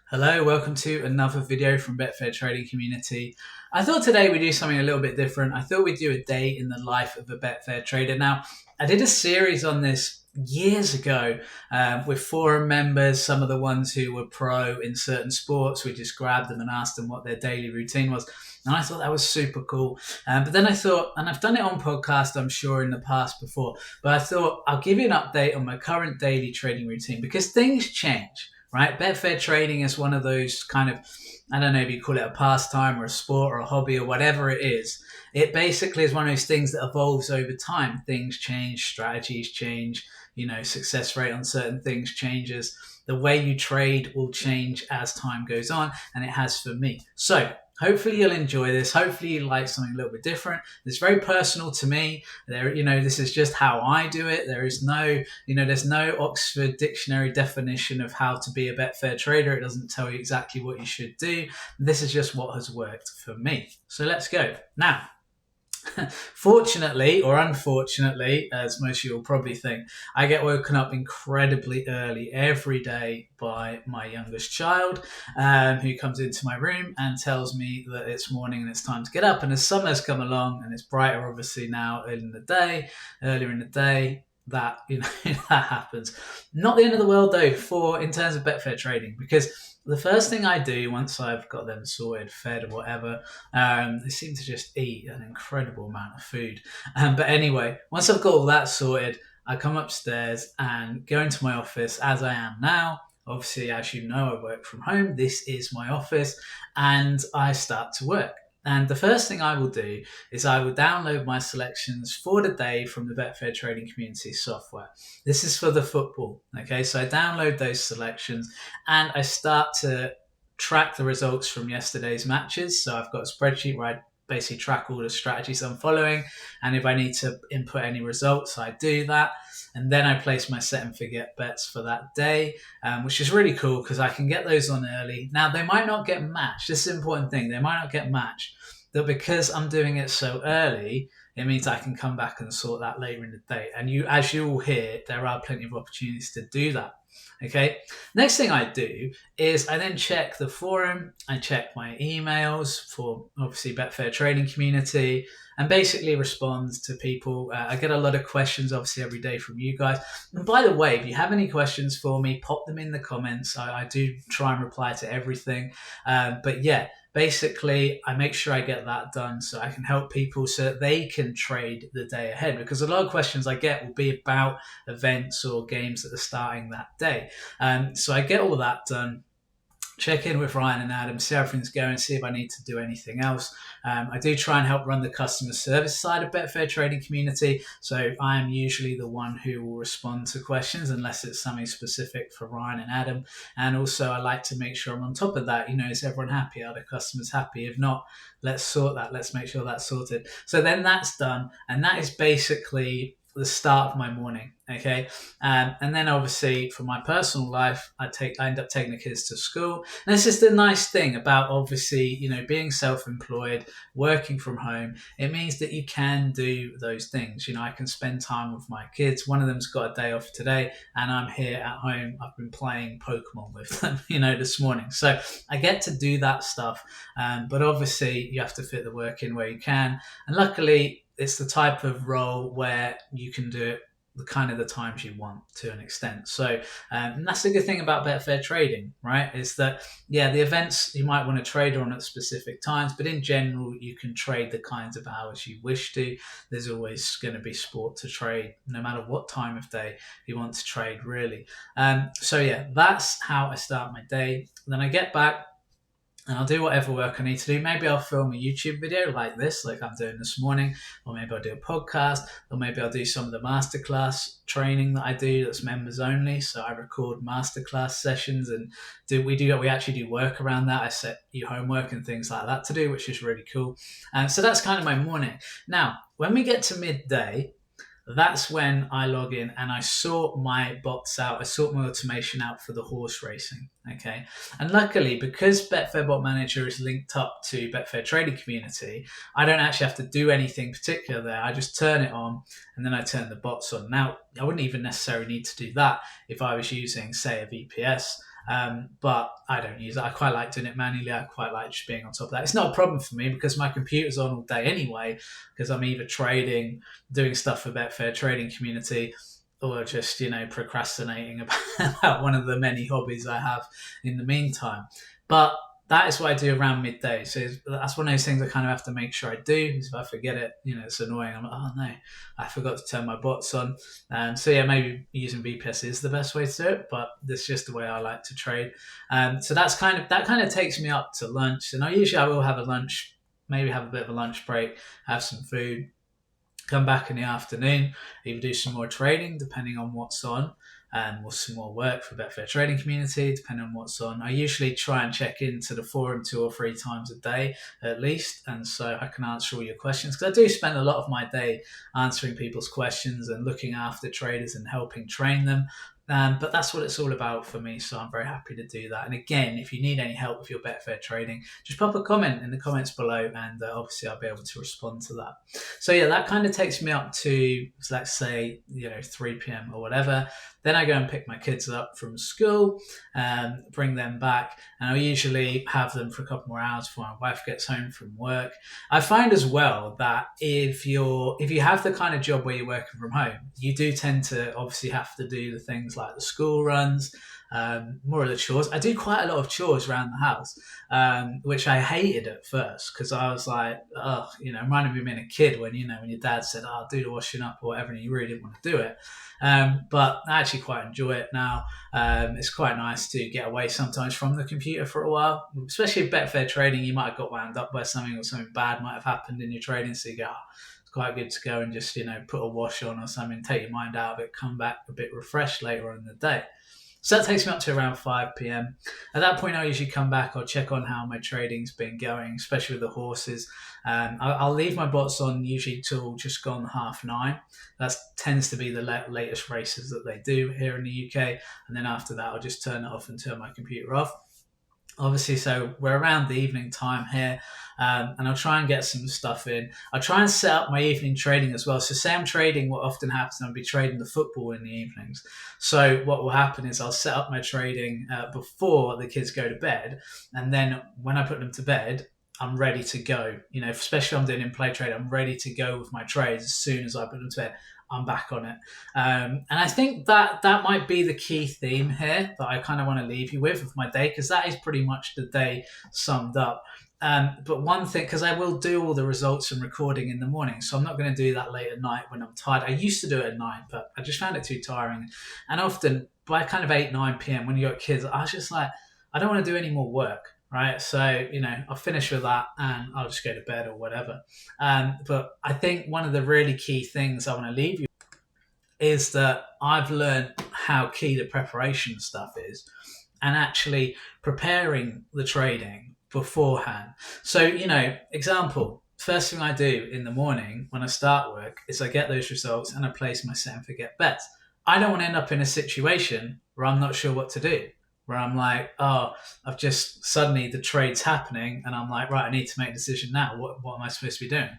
Hello, welcome to another video from Betfair Trading Community. I thought today we'd do something a little bit different. I thought we'd do a day in the life of a Betfair trader. Now, I did a series on this years ago with forum members, some of the ones who were pro in certain sports. We just grabbed them and asked them what their daily routine was. And I thought that was super cool. But then I thought, and I've done it on podcast, I'm sure, in the past before, but I thought I'll give you an update on my current daily trading routine because things change. Right, Betfair trading is one of those kind of, I don't know if you call it a pastime or a sport or a hobby or whatever it is. It basically is one of those things that evolves over time. Things change, strategies change, success rate on certain things changes. The way you trade will change as time goes on, and it has for me. So hopefully you'll enjoy this. Hopefully you like something a little bit different. It's very personal to me. This is just how I do it. There's no Oxford Dictionary definition of how to be a Betfair trader. It doesn't tell you exactly what you should do. This is just what has worked for me. So let's go. Now, fortunately or unfortunately, as most of you will probably think, I get woken up incredibly early every day by my youngest child, who comes into my room and tells me that it's morning and it's time to get up. And as summer's come along and it's brighter, obviously now earlier in the day, that that happens. Not the end of the world though, in terms of Betfair trading, because the first thing I do once I've got them sorted, fed, or whatever, they seem to just eat an incredible amount of food. But anyway, once I've got all that sorted, I come upstairs and go into my office as I am now. Obviously, as you know, I work from home. This is my office, and I start to work. And the first thing I will do is I will download my selections for the day from the Betfair Trading Community software. This is for the football. Okay, so I download those selections and I start to track the results from yesterday's matches. So I've got a spreadsheet where I basically track all the strategies I'm following. And if I need to input any results, I do that. And then I place my set and forget bets for that day, which is really cool because I can get those on early. Now, they might not get matched. This is an important thing. They might not get matched. But because I'm doing it so early, it means I can come back and sort that later in the day. And as you will hear, there are plenty of opportunities to do that. Okay. Next thing I do is I then check the forum. I check my emails for obviously Betfair Trading Community and basically respond to people. I get a lot of questions obviously every day from you guys. And by the way, if you have any questions for me, pop them in the comments. I do try and reply to everything. But yeah, basically, I make sure I get that done so I can help people so that they can trade the day ahead. Because a lot of questions I get will be about events or games that are starting that day. So I get all that done. Check in with Ryan and Adam, see how everything's going, see if I need to do anything else. I do try and help run the customer service side of Betfair Trading Community, so I am usually the one who will respond to questions unless it's something specific for Ryan and Adam. And also, I like to make sure I'm on top of that. Is everyone happy? Are the customers happy? If not, let's sort that. Let's make sure that's sorted. So then that's done, and that is basically the start of my morning. Okay. And then obviously for my personal life, I end up taking the kids to school. And this is the nice thing about obviously, being self-employed, working from home. It means that you can do those things. I can spend time with my kids. One of them's got a day off today and I'm here at home. I've been playing Pokemon with them, this morning. So I get to do that stuff. But obviously you have to fit the work in where you can. And luckily, it's the type of role where you can do it the times you want to an extent. So and that's the good thing about Betfair trading, right? Is that, the events you might want to trade on at specific times, but in general, you can trade the kinds of hours you wish to. There's always going to be sport to trade, no matter what time of day you want to trade, really. So that's how I start my day. Then I get back, and I'll do whatever work I need to do. Maybe I'll film a YouTube video like this, like I'm doing this morning, or maybe I'll do a podcast, or maybe I'll do some of the masterclass training that I do that's members only. So I record masterclass sessions, and we actually do work around that. I set you homework and things like that to do, which is really cool. So that's kind of my morning. Now, when we get to midday, that's when I log in and I sort my bots out. I sort my automation out for the horse racing. Okay. And luckily, because Betfair Bot Manager is linked up to Betfair Trading Community, I don't actually have to do anything particular there. I just turn it on and then I turn the bots on. Now, I wouldn't even necessarily need to do that if I was using, say, a VPS. But I don't use it. I quite like doing it manually. I quite like just being on top of that. It's not a problem for me because my computer's on all day anyway, because I'm either trading, doing stuff for Betfair trading community, or just, procrastinating about one of the many hobbies I have in the meantime. But that is what I do around midday. So that's one of those things I kind of have to make sure I do. Because if I forget it, it's annoying. I'm like, oh no, I forgot to turn my bots on. So yeah, maybe using VPS is the best way to do it, but that's just the way I like to trade. So that kind of takes me up to lunch, and I will have a lunch, maybe have a bit of a lunch break, have some food, come back in the afternoon, either do some more trading depending on what's on, or some more work for Betfair trading community depending on what's on. I usually try and check into the forum 2 or 3 times a day at least, and so I can answer all your questions, because I do spend a lot of my day answering people's questions and looking after traders and helping train them. But that's what it's all about for me, so I'm very happy to do that. And again, if you need any help with your Betfair trading, just pop a comment in the comments below, and obviously I'll be able to respond to that. So yeah, that kind of takes me up to, let's say, 3 p.m. or whatever. Then I go and pick my kids up from school, bring them back, and I usually have them for a couple more hours before my wife gets home from work. I find as well that if you have the kind of job where you're working from home, you do tend to obviously have to do the things like the school runs, more of the chores. I do quite a lot of chores around the house, which I hated at first, because I was like, oh, reminded me of being a kid when your dad said, oh, do the washing up or whatever, and you really didn't want to do it. But I actually quite enjoy it now. It's quite nice to get away sometimes from the computer for a while, especially with Betfair trading. You might have got wound up by something, or something bad might have happened in your trading, so you go, it's quite good to go and just put a wash on or something, take your mind out of it, come back a bit refreshed later on in the day. So that takes me up to around 5 p.m. At that point, I'll usually come back. I'll check on how my trading's been going, especially with the horses. I'll leave my bots on usually till just gone 9:30. That tends to be the latest races that they do here in the UK. And then after that, I'll just turn it off and turn my computer off. Obviously, so we're around the evening time here, and I'll try and get some stuff in. I'll try and set up my evening trading as well. So say I'm trading, what often happens, I'll be trading the football in the evenings. So what will happen is I'll set up my trading before the kids go to bed, and then when I put them to bed, I'm ready to go. Especially I'm doing in play trade, I'm ready to go with my trades as soon as I put them to bed. I'm back on it. And I think that might be the key theme here that I kind of want to leave you with my day, because that is pretty much the day summed up. But one thing, because I will do all the results and recording in the morning, so I'm not going to do that late at night when I'm tired. I used to do it at night, but I just found it too tiring. And often by kind of 8-9 p.m. when you got kids, I was just like, I don't want to do any more work. Right, so I'll finish with that and I'll just go to bed or whatever. But I think one of the really key things I want to leave you is that I've learned how key the preparation stuff is, and actually preparing the trading beforehand. So example, first thing I do in the morning when I start work is I get those results and I place my set and forget bets. I don't want to end up in a situation where I'm not sure what to do, where I'm like, oh, I've just suddenly the trade's happening and I'm like, right, I need to make a decision now. What am I supposed to be doing?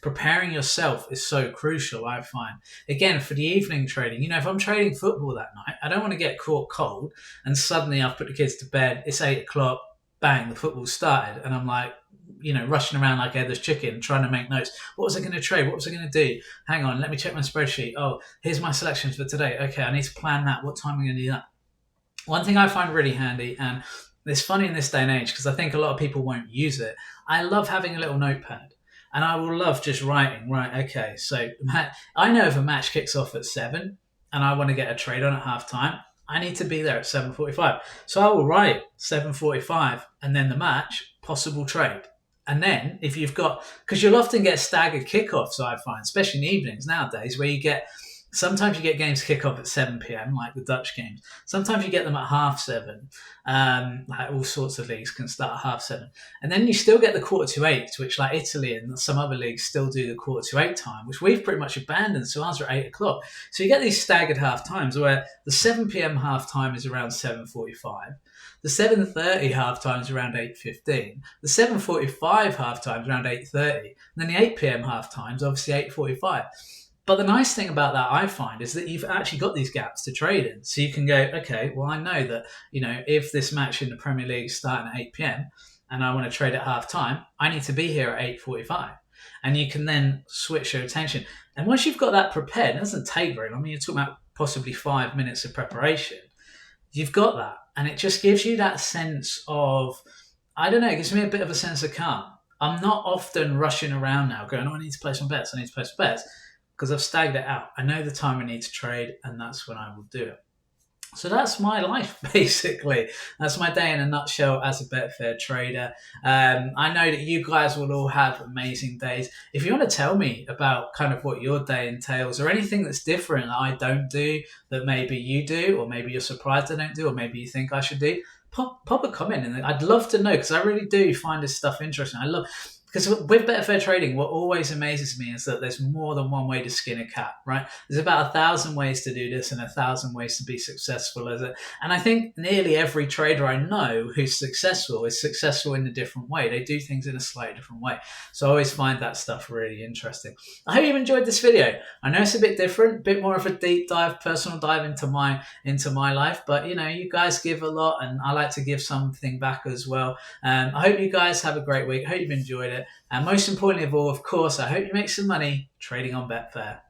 Preparing yourself is so crucial, I find. Again, for the evening trading, if I'm trading football that night, I don't want to get caught cold and suddenly I've put the kids to bed, it's 8 o'clock, bang, the football started, and I'm like, rushing around like Headless Chicken, trying to make notes. What was I going to trade? What was I going to do? Hang on, let me check my spreadsheet. Oh, here's my selections for today. Okay, I need to plan that. What time am I going to do that? One thing I find really handy, and it's funny in this day and age because I think a lot of people won't use it, I love having a little notepad. And I will love just writing, right, okay, so I know if a match kicks off at 7 and I want to get a trade on at half time, I need to be there at 7:45. So I will write 7:45 and then the match, possible trade. And then if you've got, because you'll often get staggered kickoffs, I find, especially in evenings nowadays, where sometimes you get games kick off at 7 p.m, like the Dutch games. Sometimes you get them at 7:30. Like all sorts of leagues can start at 7:30. And then you still get the 7:45, which like Italy and some other leagues still do the 7:45 time, which we've pretty much abandoned. So ours are at 8 o'clock. So you get these staggered half times where the 7 p.m. half time is around 7:45. The 7:30 half time is around 8:15. The 7:45 half time is around 8:30. And then the 8 p.m. half time is obviously 8:45. But the nice thing about that, I find, is that you've actually got these gaps to trade in. So you can go, okay, well, I know that, if this match in the Premier League is starting at 8 p.m. and I want to trade at half time, I need to be here at 8:45. And you can then switch your attention. And once you've got that prepared, it doesn't take very long. I mean, you're talking about possibly 5 minutes of preparation. You've got that. And it just gives you that sense of, I don't know, it gives me a bit of a sense of calm. I'm not often rushing around now going, oh, I need to play some bets. I need to play some bets because I've stagged it out. I know the time I need to trade, and that's when I will do it. So that's my life, basically. That's my day in a nutshell as a Betfair trader. I know that you guys will all have amazing days. If you want to tell me about kind of what your day entails or anything that's different that I don't do, that maybe you do, or maybe you're surprised I don't do, or maybe you think I should do, pop a comment in there. I'd love to know because I really do find this stuff interesting. Because with Betfair trading, what always amazes me is that there's more than one way to skin a cat, right? There's about 1,000 ways to do this and 1,000 ways to be successful as it. And I think nearly every trader I know who's successful is successful in a different way. They do things in a slightly different way. So I always find that stuff really interesting. I hope you've enjoyed this video. I know it's a bit different, a bit more of a deep dive, personal dive into my life, but you guys give a lot and I like to give something back as well. I hope you guys have a great week. I hope you've enjoyed it. And most importantly of all, of course, I hope you make some money trading on Betfair.